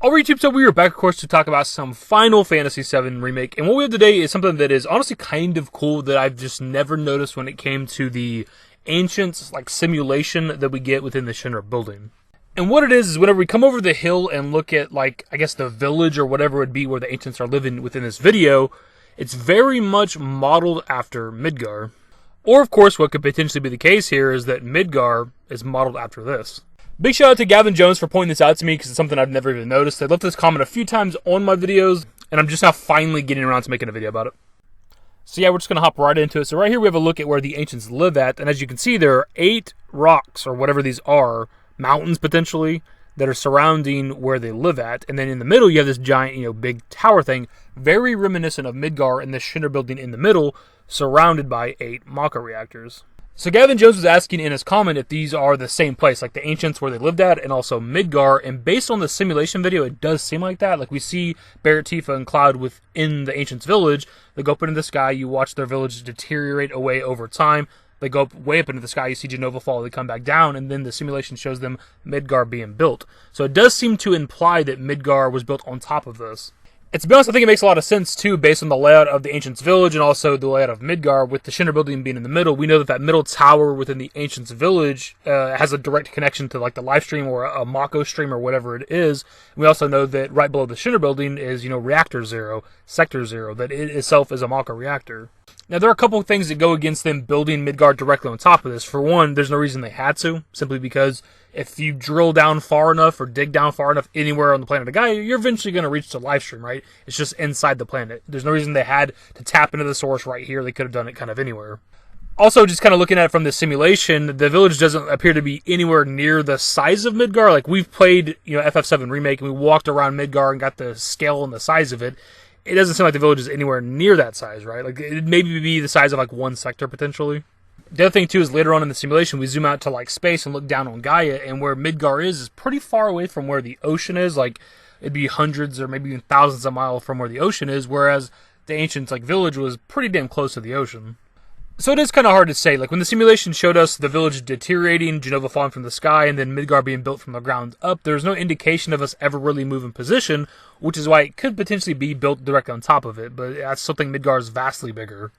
Alright YouTube, so we are back of course to talk about some Final Fantasy VII Remake, and what we have today is something that is honestly kind of cool that I've just never noticed when it came to the Ancients, like, simulation that we get within the Shinra building. And what it is whenever we come over the hill and look at, like, I guess the village or whatever it would be where the Ancients are living within this video, it's very much modeled after Midgar. Or of course what could potentially be the case here is that Midgar is modeled after this. Big shout out to Gavin Jones for pointing this out to me because it's something I've never even noticed. I left this comment a few times on my videos, and I'm just now finally getting around to making a video about it. So yeah, we're just going to hop right into it. So right here we have a look at where the Ancients live at, and as you can see there are 8 rocks, or whatever these are, mountains potentially, that are surrounding where they live at. And then in the middle you have this giant, big tower thing, very reminiscent of Midgar and the Shinra building in the middle, surrounded by 8 Maka reactors. So Gavin Jones was asking in his comment if these are the same place, like the Ancients where they lived at, and also Midgar, and based on the simulation video, it does seem like that. Like we see Barret, Tifa, and Cloud within the Ancients' village. They go up into the sky, you watch their village deteriorate away over time. They go up, way up into the sky, you see Jenova fall, they come back down, and then the simulation shows them Midgar being built. So it does seem to imply that Midgar was built on top of this. And to be honest, I think it makes a lot of sense, too, based on the layout of the Ancients' village and also the layout of Midgar, with the Shinra building being in the middle. We know that middle tower within the Ancients' village has a direct connection to, like, the live stream or a Mako stream or whatever it is. We also know that right below the Shinra building is, Reactor 0, Sector 0, that it itself is a Mako reactor. Now, there are a couple of things that go against them building Midgar directly on top of this. For one, there's no reason they had to, simply because if you drill down far enough or dig down far enough anywhere on the planet of Gaia, you're eventually going to reach the live stream, right? It's just inside the planet. There's no reason they had to tap into the source right here. They could have done it kind of anywhere. Also, just kind of looking at it from the simulation, the village doesn't appear to be anywhere near the size of Midgar. Like, we've played, FF7 Remake, and we walked around Midgar and got the scale and the size of it. It doesn't seem like the village is anywhere near that size, right? Like, it'd maybe be the size of, like, one sector, potentially. The other thing, too, is later on in the simulation, we zoom out to, like, space and look down on Gaia, and where Midgar is pretty far away from where the ocean is. Like, it'd be hundreds or maybe even thousands of miles from where the ocean is, whereas the Ancients, like, village was pretty damn close to the ocean. So it is kind of hard to say. Like, when the simulation showed us the village deteriorating, Jenova falling from the sky, and then Midgar being built from the ground up, there's no indication of us ever really moving position, which is why it could potentially be built directly on top of it, but that's something Midgar is vastly bigger.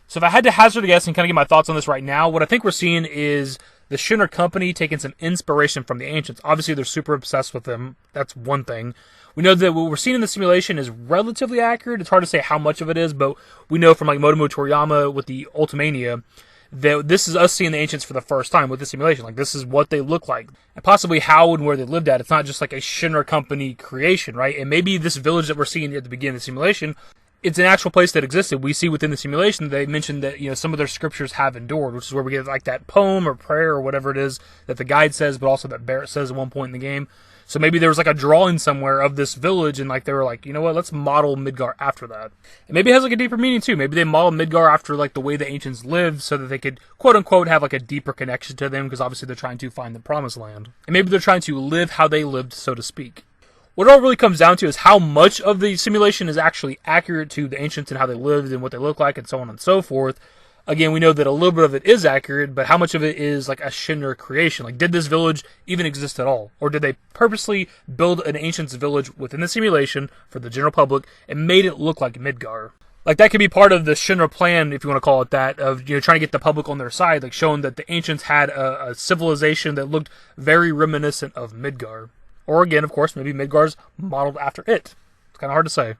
So if I had to hazard a guess and kind of get my thoughts on this right now, what I think we're seeing is the Shinra company taking some inspiration from the Ancients. Obviously, they're super obsessed with them. That's one thing. We know that what we're seeing in the simulation is relatively accurate. It's hard to say how much of it is, but we know from, like, Motomo Toriyama with the Ultimania that this is us seeing the Ancients for the first time with the simulation. Like, this is what they look like, and possibly how and where they lived at. It's not just like a Shinra company creation, right? And maybe this village that we're seeing at the beginning of the simulation, it's an actual place that existed. We see within the simulation they mentioned that some of their scriptures have endured, which is where we get like that poem or prayer or whatever it is that the guide says, but also that Barret says at one point in the game. So maybe there was like a drawing somewhere of this village, and like they were like, you know what, let's model Midgar after that. And maybe it has like a deeper meaning too. Maybe they modeled Midgar after like the way the Ancients lived, so that they could quote unquote have like a deeper connection to them, because obviously they're trying to find the promised land, and maybe they're trying to live how they lived, so to speak. What it all really comes down to is how much of the simulation is actually accurate to the Ancients and how they lived and what they look like and so on and so forth. Again, we know that a little bit of it is accurate, but how much of it is like a Shinra creation? Like, did this village even exist at all? Or did they purposely build an Ancients village within the simulation for the general public and made it look like Midgar? Like, that could be part of the Shinra plan, if you want to call it that, of trying to get the public on their side, like showing that the Ancients had a civilization that looked very reminiscent of Midgar. Or again, of course, maybe Midgar's modeled after it. It's kind of hard to say.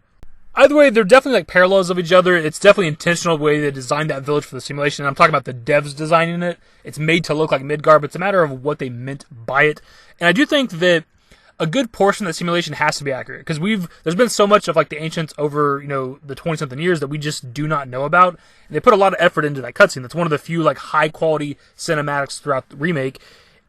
Either way, they're definitely like parallels of each other. It's definitely intentional the way they designed that village for the simulation. I'm talking about the devs designing it. It's made to look like Midgar, but it's a matter of what they meant by it. And I do think that a good portion of the simulation has to be accurate, because there's been so much of like the Ancients over the 20-something years that we just do not know about. And they put a lot of effort into that cutscene. That's one of the few like high quality cinematics throughout the remake.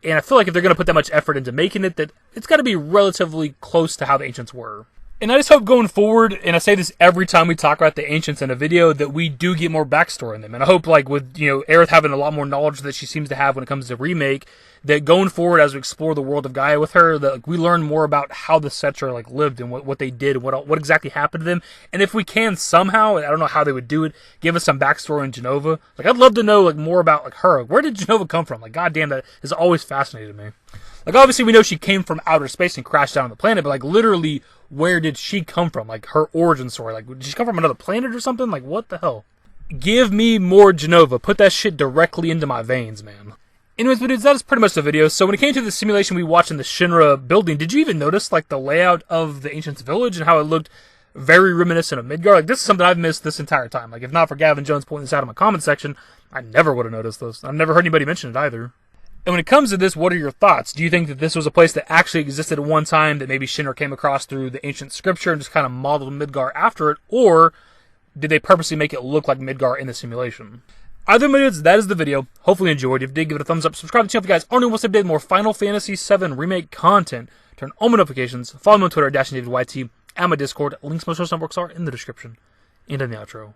And I feel like if they're going to put that much effort into making it, that it's got to be relatively close to how the Ancients were. And I just hope going forward, and I say this every time we talk about the Ancients in a video, that we do get more backstory in them. And I hope, like, with, Aerith having a lot more knowledge that she seems to have when it comes to Remake, that going forward as we explore the world of Gaia with her, that we learn more about how the Cetra, like, lived and what they did, what exactly happened to them. And if we can somehow, I don't know how they would do it, give us some backstory in Jenova. Like, I'd love to know, like, more about, like, her. Where did Jenova come from? Like, goddamn, that has always fascinated me. Like, obviously, we know she came from outer space and crashed down on the planet, but, like, literally, where did she come from? Like, her origin story. Like, did she come from another planet or something? Like, what the hell? Give me more Genova. Put that shit directly into my veins, man. Anyways, but dudes, that is pretty much the video. So when it came to the simulation we watched in the Shinra building, did you even notice, like, the layout of the Ancients Village and how it looked very reminiscent of Midgar? Like, this is something I've missed this entire time. Like, if not for Gavin Jones pointing this out in my comment section, I never would have noticed this. I've never heard anybody mention it either. And when it comes to this, what are your thoughts? Do you think that this was a place that actually existed at one time that maybe Shinra came across through the ancient scripture and just kind of modeled Midgar after it? Or did they purposely make it look like Midgar in the simulation? Either way, that is the video. Hopefully you enjoyed. If you did, give it a thumbs up. Subscribe to the channel if you guys aren't new. Once I've more Final Fantasy VII Remake content. Turn on my notifications. Follow me on Twitter, dashingdavidYT, and my Discord. Links to my social networks are in the description. And in the outro.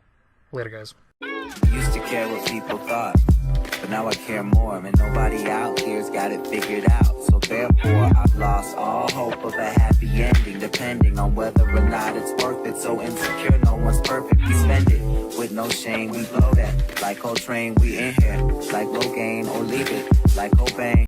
Later, guys. Used to care what people thought, but now I care more, and nobody out here's got it figured out. So therefore, I've lost all hope of a happy ending, depending on whether or not it's worth it. So insecure, no one's perfect. We spend it with no shame. We blow that like Coltrane. We in here like Low Gain or leave it like Cobain.